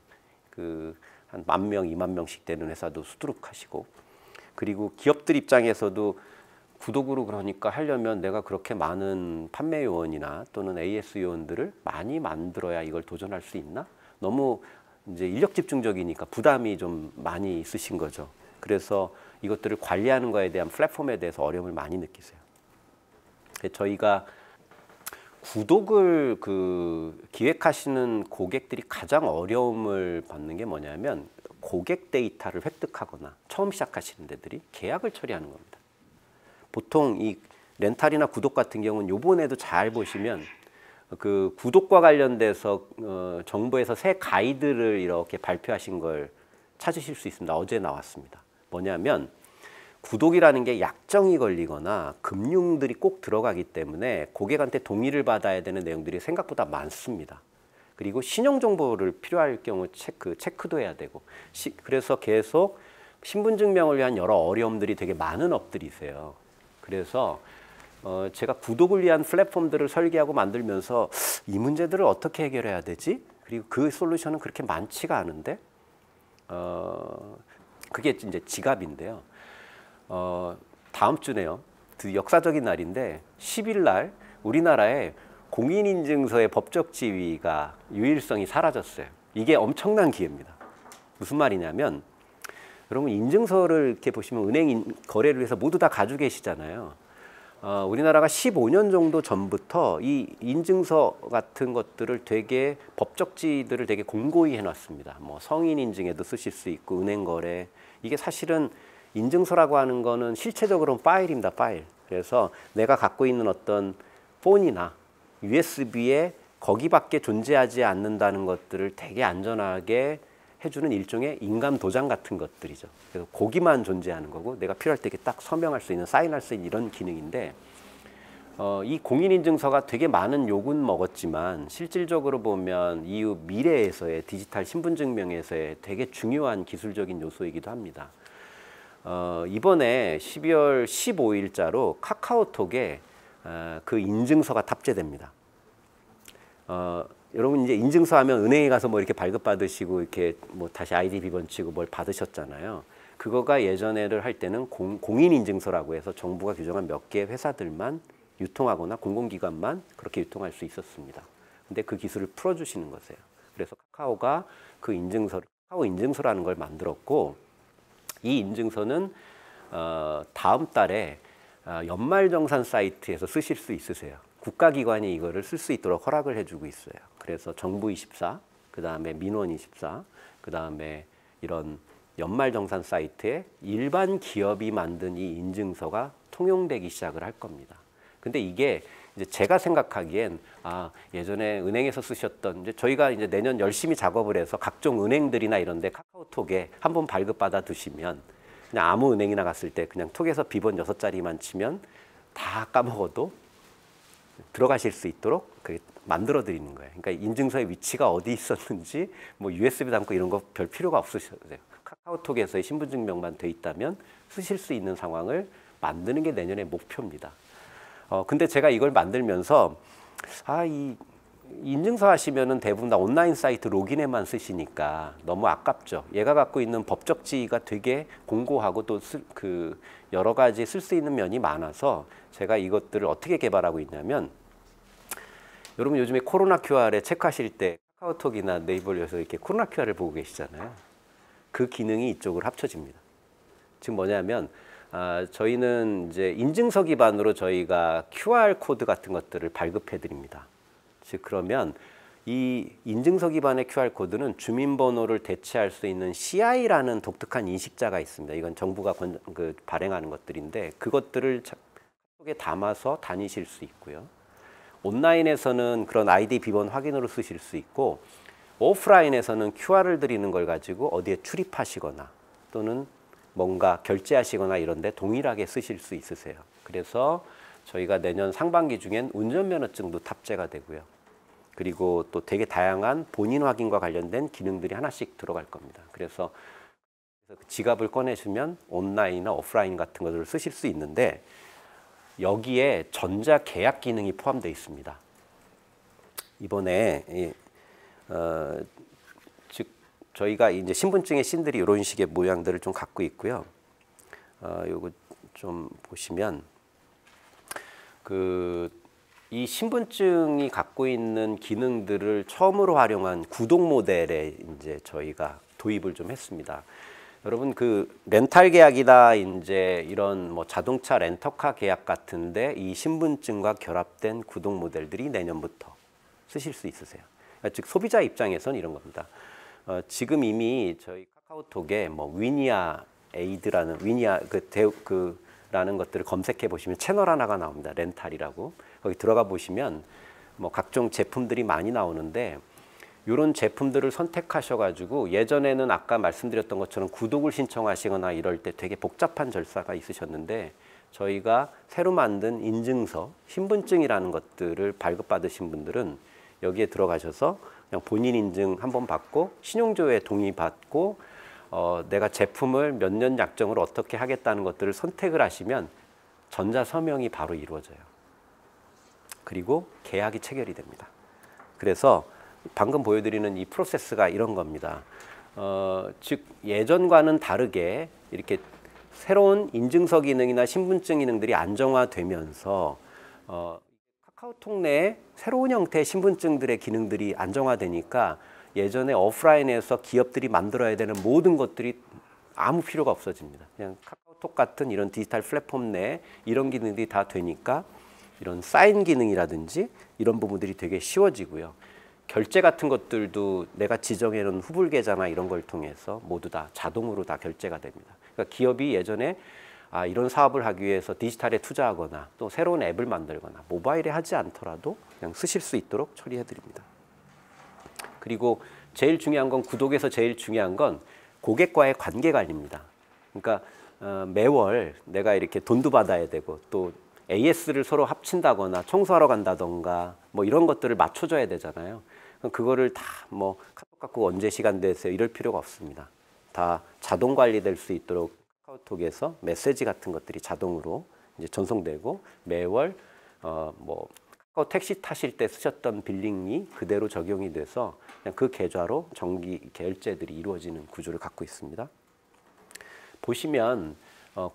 한 10,000명, 20,000명씩 되는 회사도 수두룩하시고 그리고 기업들 입장에서도 구독으로 그러니까 하려면 내가 그렇게 많은 판매 요원이나 또는 AS 요원들을 많이 만들어야 이걸 도전할 수 있나? 너무 이제 인력 집중적이니까 부담이 좀 많이 있으신 거죠. 그래서 이것들을 관리하는 거에 대한 플랫폼에 대해서 어려움을 많이 느끼세요. 저희가 구독을 기획하시는 고객들이 가장 어려움을 받는 게 뭐냐면 고객 데이터를 획득하거나 처음 시작하시는 데들이 계약을 처리하는 겁니다. 보통 이 렌탈이나 구독 같은 경우는 요번에도 잘 보시면 그 구독과 관련돼서 정부에서 새 가이드를 이렇게 발표하신 걸 찾으실 수 있습니다. 어제 나왔습니다. 뭐냐면 구독이라는 게 약정이 걸리거나 금융들이 꼭 들어가기 때문에 고객한테 동의를 받아야 되는 내용들이 생각보다 많습니다. 그리고 신용 정보를 필요할 경우 체크도 해야 되고 그래서 계속 신분증명을 위한 여러 어려움들이 되게 많은 업들이세요. 그래서 제가 구독을 위한 플랫폼들을 설계하고 만들면서 이 문제들을 어떻게 해결해야 되지? 그리고 그 솔루션은 그렇게 많지가 않은데 그게 이제 지갑인데요. 다음 주네요. 역사적인 날인데 10일 날 우리나라에 공인인증서의 법적 지위가 유일성이 사라졌어요. 이게 엄청난 기회입니다. 무슨 말이냐면 여러분 인증서를 이렇게 보시면 은행 거래를 해서 모두 다 가지고 계시잖아요. 우리나라가 15년 정도 전부터 이 인증서 같은 것들을 되게 법적지들을 되게 공고히 해놨습니다. 뭐 성인 인증에도 쓰실 수 있고 은행 거래 이게 사실은 인증서라고 하는 거는 실체적으로는 파일입니다. 파일. 그래서 내가 갖고 있는 어떤 폰이나 USB에 거기밖에 존재하지 않는다는 것들을 되게 안전하게 해주는 일종의 인감 도장 같은 것들이죠. 그래서 거기만 존재하는 거고 내가 필요할 때 딱 서명할 수 있는 사인할 수 있는 이런 기능인데 이 공인인증서가 되게 많은 욕은 먹었지만 실질적으로 보면 이후 미래에서의 디지털 신분증명에서의 되게 중요한 기술적인 요소이기도 합니다. 이번에 12월 15일자로 카카오톡에 그 인증서가 탑재됩니다. 여러분 이제 인증서 하면 은행에 가서 뭐 이렇게 발급받으시고 이렇게 뭐 다시 아이디 비번 치고 뭘 받으셨잖아요. 그거가 예전에를 할 때는 공인인증서라고 해서 정부가 규정한 몇 개의 회사들만 유통하거나 공공기관만 그렇게 유통할 수 있었습니다. 근데 그 기술을 풀어주시는 거세요. 그래서 카카오가 그 인증서를 카카오 인증서라는 걸 만들었고 이 인증서는 다음 달에 연말정산 사이트에서 쓰실 수 있으세요. 국가기관이 이거를 쓸 수 있도록 허락을 해주고 있어요. 그래서 정부24, 그 다음에 민원24, 그 다음에 이런 연말정산 사이트에 일반 기업이 만든 이 인증서가 통용되기 시작을 할 겁니다. 근데 이게 이제 제가 생각하기엔 예전에 은행에서 쓰셨던 이제 저희가 이제 내년 열심히 작업을 해서 각종 은행들이나 이런 데 카카오톡에 한번 발급받아 두시면 그냥 아무 은행이나 갔을 때 그냥 톡에서 비번 6자리만 치면 다 까먹어도 들어가실 수 있도록 만들어 드리는 거예요. 그러니까 인증서의 위치가 어디 있었는지 뭐 USB 담고 이런 거 별 필요가 없으셔도 돼요. 카카오톡에서의 신분증명만 돼 있다면 쓰실 수 있는 상황을 만드는 게 내년의 목표입니다. 근데 제가 이걸 만들면서 이 인증서 하시면은 대부분 다 온라인 사이트 로그인에만 쓰시니까 너무 아깝죠. 얘가 갖고 있는 법적 지위가 되게 공고하고 또 여러 가지 쓸 수 있는 면이 많아서 제가 이것들을 어떻게 개발하고 있냐면 여러분 요즘에 코로나 QR에 체크하실 때 카카오톡이나 네이버에서 이렇게 코로나 QR을 보고 계시잖아요. 그 기능이 이쪽으로 합쳐집니다. 지금 뭐냐면 저희는 이제 인증서 기반으로 저희가 QR 코드 같은 것들을 발급해 드립니다. 즉 그러면 이 인증서 기반의 QR 코드는 주민번호를 대체할 수 있는 CI라는 독특한 인식자가 있습니다. 이건 정부가 발행하는 것들인데 그것들을 속에 담아서 다니실 수 있고요. 온라인에서는 그런 아이디 비번 확인으로 쓰실 수 있고 오프라인에서는 QR을 드리는 걸 가지고 어디에 출입하시거나 또는 뭔가 결제하시거나 이런 데 동일하게 쓰실 수 있으세요. 그래서 저희가 내년 상반기 중엔 운전면허증도 탑재가 되고요. 그리고 또 되게 다양한 본인 확인과 관련된 기능들이 하나씩 들어갈 겁니다. 그래서 지갑을 꺼내시면 온라인이나 오프라인 같은 것을 쓰실 수 있는데 여기에 전자계약 기능이 포함되어 있습니다. 이번에 즉 저희가 이제 신분증의 씬들이 이런 식의 모양들을 좀 갖고 있고요. 요거 좀 보시면 이 신분증이 갖고 있는 기능들을 처음으로 활용한 구독 모델에 이제 저희가 도입을 좀 했습니다. 여러분 렌탈 계약이나 이제 이런 뭐 자동차 렌터카 계약 같은데 이 신분증과 결합된 구독 모델들이 내년부터 쓰실 수 있으세요. 즉 소비자 입장에서는 이런 겁니다. 지금 이미 저희 카카오톡에 뭐 위니아 에이드라는 위니아 라는 것들을 검색해 보시면 채널 하나가 나옵니다. 렌탈이라고. 거기 들어가 보시면 뭐 각종 제품들이 많이 나오는데 이런 제품들을 선택하셔가지고 예전에는 아까 말씀드렸던 것처럼 구독을 신청하시거나 이럴 때 되게 복잡한 절차가 있으셨는데 저희가 새로 만든 인증서, 신분증이라는 것들을 발급받으신 분들은 여기에 들어가셔서 그냥 본인 인증 한번 받고 신용조회 동의 받고 내가 제품을 몇 년 약정을 어떻게 하겠다는 것들을 선택을 하시면 전자서명이 바로 이루어져요. 그리고 계약이 체결이 됩니다. 그래서 방금 보여드리는 이 프로세스가 이런 겁니다. 즉 예전과는 다르게 이렇게 새로운 인증서 기능이나 신분증 기능들이 안정화되면서 카카오톡 내에 새로운 형태의 신분증들의 기능들이 안정화되니까 예전에 오프라인에서 기업들이 만들어야 되는 모든 것들이 아무 필요가 없어집니다. 그냥 카카오톡 같은 이런 디지털 플랫폼 내에 이런 기능들이 다 되니까 이런 사인 기능이라든지 이런 부분들이 되게 쉬워지고요. 결제 같은 것들도 내가 지정해 놓은 후불 계좌나 이런 걸 통해서 모두 다 자동으로 다 결제가 됩니다. 그러니까 기업이 예전에 이런 사업을 하기 위해서 디지털에 투자하거나 또 새로운 앱을 만들거나 모바일에 하지 않더라도 그냥 쓰실 수 있도록 처리해 드립니다. 그리고 제일 중요한 건 구독에서 제일 중요한 건 고객과의 관계 관리입니다. 그러니까 매월 내가 이렇게 돈도 받아야 되고 또 AS를 서로 합친다거나 청소하러 간다던가 뭐 이런 것들을 맞춰줘야 되잖아요. 그거를 다 뭐 카톡 갖고 언제 시간 되세요 이럴 필요가 없습니다. 다 자동 관리될 수 있도록 카카오톡에서 메시지 같은 것들이 자동으로 이제 전송되고 매월 뭐 카카오 택시 타실 때 쓰셨던 빌링이 그대로 적용이 돼서 그냥 그 계좌로 정기 결제들이 이루어지는 구조를 갖고 있습니다. 보시면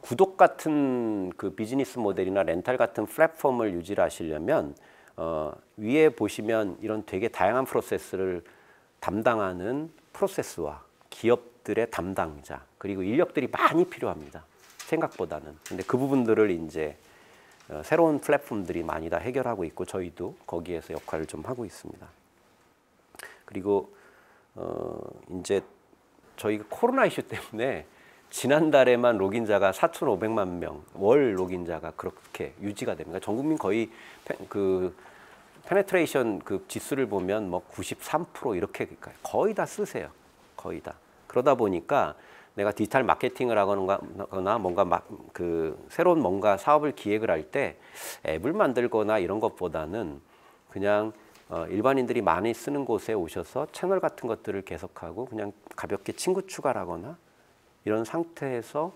구독 같은 그 비즈니스 모델이나 렌탈 같은 플랫폼을 유지를 하시려면 위에 보시면 이런 되게 다양한 프로세스를 담당하는 프로세스와 기업들의 담당자 그리고 인력들이 많이 필요합니다. 생각보다는. 근데 그 부분들을 이제 새로운 플랫폼들이 많이 다 해결하고 있고 저희도 거기에서 역할을 좀 하고 있습니다. 그리고 이제 저희가 코로나 이슈 때문에 지난달에만 로긴자가 4,500만 명, 월 로긴자가 그렇게 유지가 됩니다. 전 국민 거의 그 페네트레이션 그 지수를 보면 뭐 93% 이렇게 거의 다 쓰세요. 거의 다. 그러다 보니까 내가 디지털 마케팅을 하거나 뭔가 그 새로운 뭔가 사업을 기획을 할 때 앱을 만들거나 이런 것보다는 그냥 일반인들이 많이 쓰는 곳에 오셔서 채널 같은 것들을 계속하고 그냥 가볍게 친구 추가를 하거나 이런 상태에서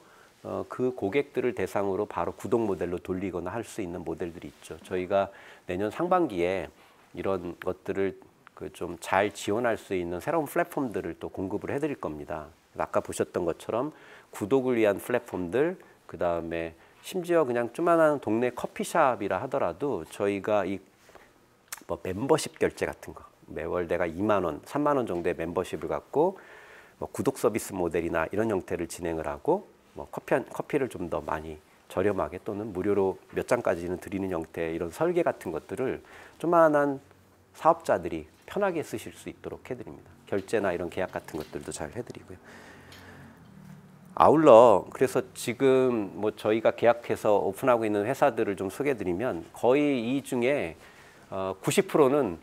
그 고객들을 대상으로 바로 구독 모델로 돌리거나 할 수 있는 모델들이 있죠. 저희가 내년 상반기에 이런 것들을 그 좀 잘 지원할 수 있는 새로운 플랫폼들을 또 공급을 해드릴 겁니다. 아까 보셨던 것처럼 구독을 위한 플랫폼들, 그 다음에 심지어 그냥 조그만한 동네 커피숍이라 하더라도 저희가 이 뭐 멤버십 결제 같은 거 매월 내가 2만 원, 3만 원 정도의 멤버십을 갖고 뭐 구독 서비스 모델이나 이런 형태를 진행을 하고 뭐 커피를 좀 더 많이 저렴하게 또는 무료로 몇 잔까지는 드리는 형태의 이런 설계 같은 것들을 조그만한 사업자들이 편하게 쓰실 수 있도록 해드립니다. 결제나 이런 계약 같은 것들도 잘 해드리고요. 아울러 그래서 지금 뭐 저희가 계약해서 오픈하고 있는 회사들을 좀 소개해드리면 거의 이 중에 90%는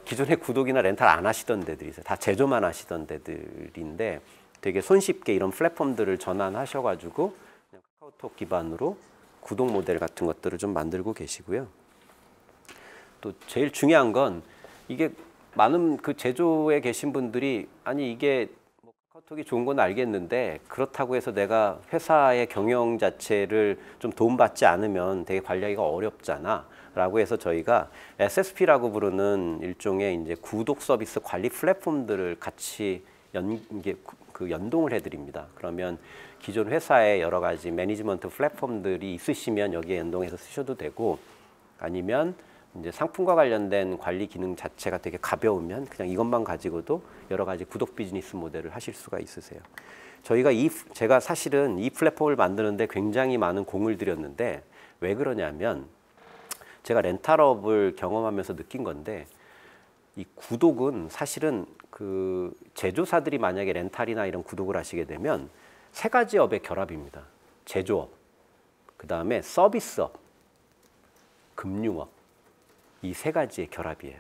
기존에 구독이나 렌탈 안 하시던 데들이세요. 다 제조만 하시던 데들인데 되게 손쉽게 이런 플랫폼들을 전환하셔가지고 그냥 카카오톡 기반으로 구독 모델 같은 것들을 좀 만들고 계시고요. 또 제일 중요한 건 이게 많은 그 제조에 계신 분들이 아니 이게 뭐 카카오톡이 좋은 건 알겠는데 그렇다고 해서 내가 회사의 경영 자체를 좀 도움받지 않으면 되게 관리하기가 어렵잖아 라고 해서 저희가 SSP라고 부르는 일종의 이제 구독 서비스 관리 플랫폼들을 같이 연동을 해드립니다. 그러면 기존 회사의 여러 가지 매니지먼트 플랫폼들이 있으시면 여기에 연동해서 쓰셔도 되고 아니면 이제 상품과 관련된 관리 기능 자체가 되게 가벼우면 그냥 이것만 가지고도 여러 가지 구독 비즈니스 모델을 하실 수가 있으세요. 제가 사실은 이 플랫폼을 만드는데 굉장히 많은 공을 들였는데 왜 그러냐면 제가 렌탈업을 경험하면서 느낀 건데 이 구독은 사실은 그 제조사들이 만약에 렌탈이나 이런 구독을 하시게 되면 세 가지 업의 결합입니다. 제조업, 그 다음에 서비스업, 금융업, 이 세 가지의 결합이에요.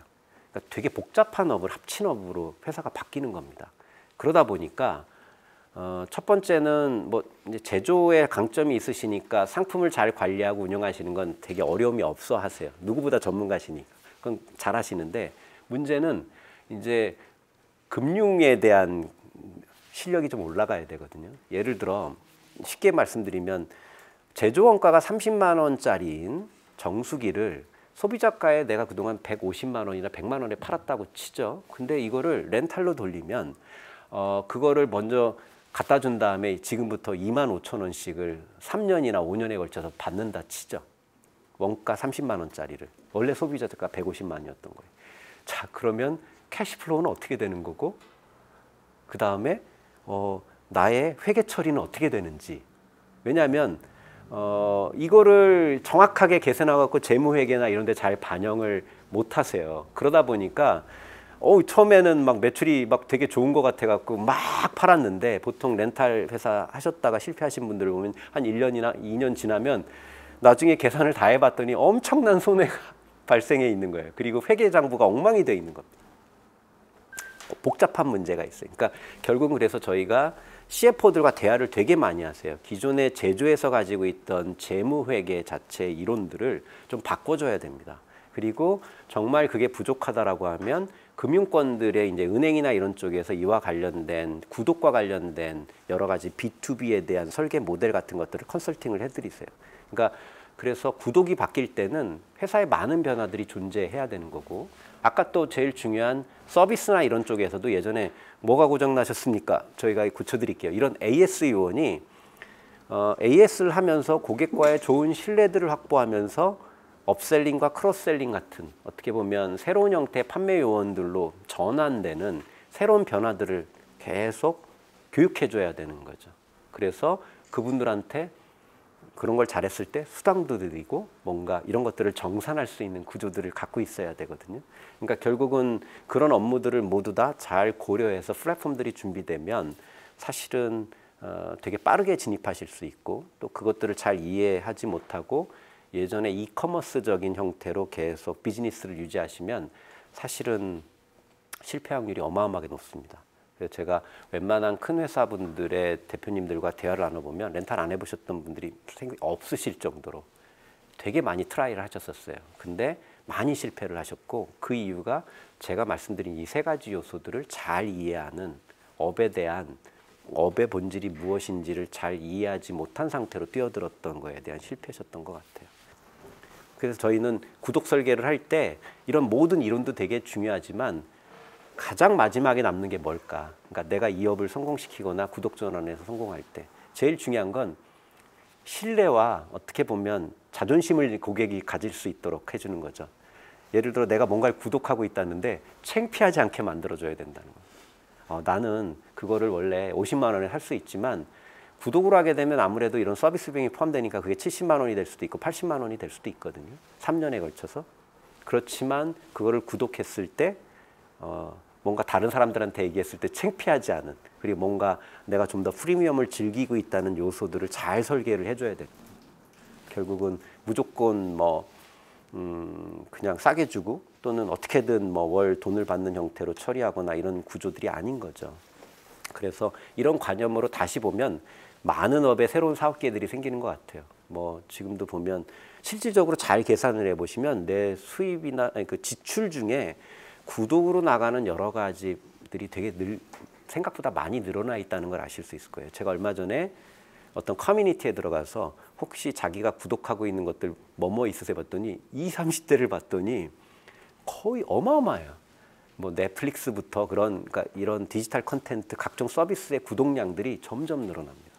그러니까 되게 복잡한 업을 합친 업으로 회사가 바뀌는 겁니다. 그러다 보니까 첫 번째는 뭐 이제 제조에 강점이 있으시니까 상품을 잘 관리하고 운영하시는 건 되게 어려움이 없어 하세요. 누구보다 전문가시니까. 그건 잘 하시는데, 문제는 이제 금융에 대한 실력이 좀 올라가야 되거든요. 예를 들어 쉽게 말씀드리면 제조 원가가 30만 원짜리인 정수기를 소비자가에 내가 그동안 150만 원이나 100만 원에 팔았다고 치죠. 근데 이거를 렌탈로 돌리면 그거를 먼저 갖다 준 다음에 지금부터 2만 5천 원씩을 3년이나 5년에 걸쳐서 받는다 치죠. 원가 30만 원짜리를. 원래 소비자가 150만 원이었던 거예요. 자, 그러면 캐시플로우는 어떻게 되는 거고, 그 다음에 나의 회계 처리는 어떻게 되는지. 왜냐하면 이거를 정확하게 계산하고 재무회계나 이런 데 잘 반영을 못 하세요. 그러다 보니까 처음에는 막 매출이 막 되게 좋은 것 같아 갖고 막 팔았는데, 보통 렌탈 회사 하셨다가 실패하신 분들을 보면 한 1년이나 2년 지나면 나중에 계산을 다 해봤더니 엄청난 손해가 발생해 있는 거예요. 그리고 회계장부가 엉망이 되어 있는 겁니다. 복잡한 문제가 있어요. 그러니까 결국은 그래서 저희가 CFO들과 대화를 되게 많이 하세요. 기존의 제조에서 가지고 있던 재무회계 자체의 이론들을 좀 바꿔줘야 됩니다. 그리고 정말 그게 부족하다라고 하면 금융권들의 이제 은행이나 이런 쪽에서 이와 관련된 구독과 관련된 여러 가지 B2B에 대한 설계 모델 같은 것들을 컨설팅을 해드리세요. 그러니까 그래서 구독이 바뀔 때는 회사에 많은 변화들이 존재해야 되는 거고, 아까 또 제일 중요한 서비스나 이런 쪽에서도 예전에 뭐가 고장 나셨습니까? 저희가 고쳐드릴게요. 이런 AS 요원이 AS를 하면서 고객과의 좋은 신뢰들을 확보하면서 업셀링과 크로스셀링 같은, 어떻게 보면 새로운 형태의 판매 요원들로 전환되는 새로운 변화들을 계속 교육해줘야 되는 거죠. 그래서 그분들한테 그런 걸 잘했을 때 수당도 드리고 뭔가 이런 것들을 정산할 수 있는 구조들을 갖고 있어야 되거든요. 그러니까 결국은 그런 업무들을 모두 다 잘 고려해서 플랫폼들이 준비되면 사실은 되게 빠르게 진입하실 수 있고, 또 그것들을 잘 이해하지 못하고 예전에 이커머스적인 형태로 계속 비즈니스를 유지하시면 사실은 실패 확률이 어마어마하게 높습니다. 그래서 제가 웬만한 큰 회사분들의 대표님들과 대화를 나눠보면 렌탈 안 해보셨던 분들이 없으실 정도로 되게 많이 트라이를 하셨었어요. 근데 많이 실패를 하셨고, 그 이유가 제가 말씀드린 이 세 가지 요소들을 잘 이해하는, 업에 대한 업의 본질이 무엇인지를 잘 이해하지 못한 상태로 뛰어들었던 거에 대한 실패셨던 것 같아요. 그래서 저희는 구독 설계를 할 때 이런 모든 이론도 되게 중요하지만 가장 마지막에 남는 게 뭘까? 그러니까 내가 이 업을 성공시키거나 구독 전환해서 성공할 때 제일 중요한 건 신뢰와 어떻게 보면 자존심을 고객이 가질 수 있도록 해주는 거죠. 예를 들어 내가 뭔가를 구독하고 있다는데 창피하지 않게 만들어줘야 된다는 거예요. 나는 그거를 원래 50만 원에 살 수 있지만 구독을 하게 되면 아무래도 이런 서비스 비용이 포함되니까 그게 70만 원이 될 수도 있고 80만 원이 될 수도 있거든요. 3년에 걸쳐서. 그렇지만 그거를 구독했을 때 뭔가 다른 사람들한테 얘기했을 때 창피하지 않은, 그리고 뭔가 내가 좀 더 프리미엄을 즐기고 있다는 요소들을 잘 설계를 해줘야 돼요. 결국은 무조건 그냥 싸게 주고 또는 어떻게든 월 돈을 받는 형태로 처리하거나 이런 구조들이 아닌 거죠. 그래서 이런 관념으로 다시 보면 많은 업에 새로운 사업계들이 생기는 것 같아요. 지금도 보면 실질적으로 잘 계산을 해보시면 내 수입이나 그 지출 중에 구독으로 나가는 여러 가지들이 되게 생각보다 많이 늘어나 있다는 걸 아실 수 있을 거예요. 제가 얼마 전에 어떤 커뮤니티에 들어가서 혹시 자기가 구독하고 있는 것들 뭐뭐 있으세요 봤더니 20, 30대를 봤더니 거의 어마어마해요. 넷플릭스부터 그러니까 이런 디지털 콘텐츠 각종 서비스의 구독량들이 점점 늘어납니다.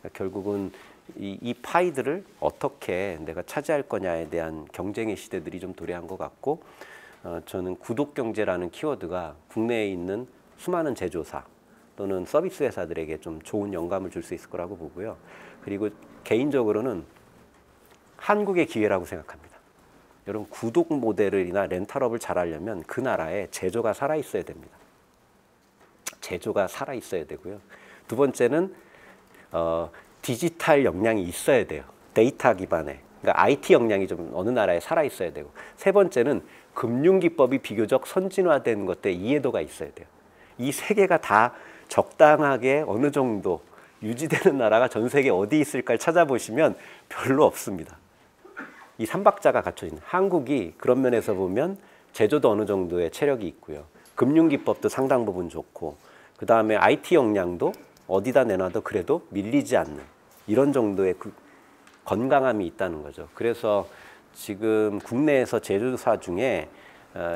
그러니까 결국은 이 파이들을 어떻게 내가 차지할 거냐에 대한 경쟁의 시대들이 좀 도래한 것 같고, 저는 구독 경제라는 키워드가 국내에 있는 수많은 제조사 또는 서비스 회사들에게 좀 좋은 영감을 줄 수 있을 거라고 보고요. 그리고 개인적으로는 한국의 기회라고 생각합니다. 여러분, 구독 모델이나 렌탈업을 잘 하려면 그 나라에 제조가 살아있어야 됩니다. 제조가 살아있어야 되고요. 두 번째는 디지털 역량이 있어야 돼요. 데이터 기반의, 그러니까 IT 역량이 좀 어느 나라에 살아 있어야 되고, 세 번째는 금융기법이 비교적 선진화된 것에 이해도가 있어야 돼요. 이 세 개가 다 적당하게 어느 정도 유지되는 나라가 전 세계 어디 있을까를 찾아보시면 별로 없습니다. 이 삼박자가 갖춰진, 한국이 그런 면에서 보면 제조도 어느 정도의 체력이 있고요. 금융기법도 상당 부분 좋고, 그 다음에 IT 역량도 어디다 내놔도 그래도 밀리지 않는 이런 정도의 그 건강함이 있다는 거죠. 그래서 지금 국내에서 제조사 중에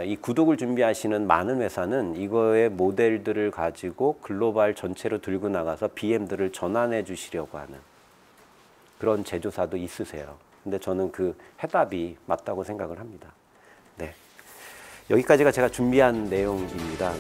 이 구독을 준비하시는 많은 회사는 이거의 모델들을 가지고 글로벌 전체로 들고 나가서 BM들을 전환해 주시려고 하는 그런 제조사도 있으세요. 근데 저는 그 해답이 맞다고 생각을 합니다. 네. 여기까지가 제가 준비한 내용입니다.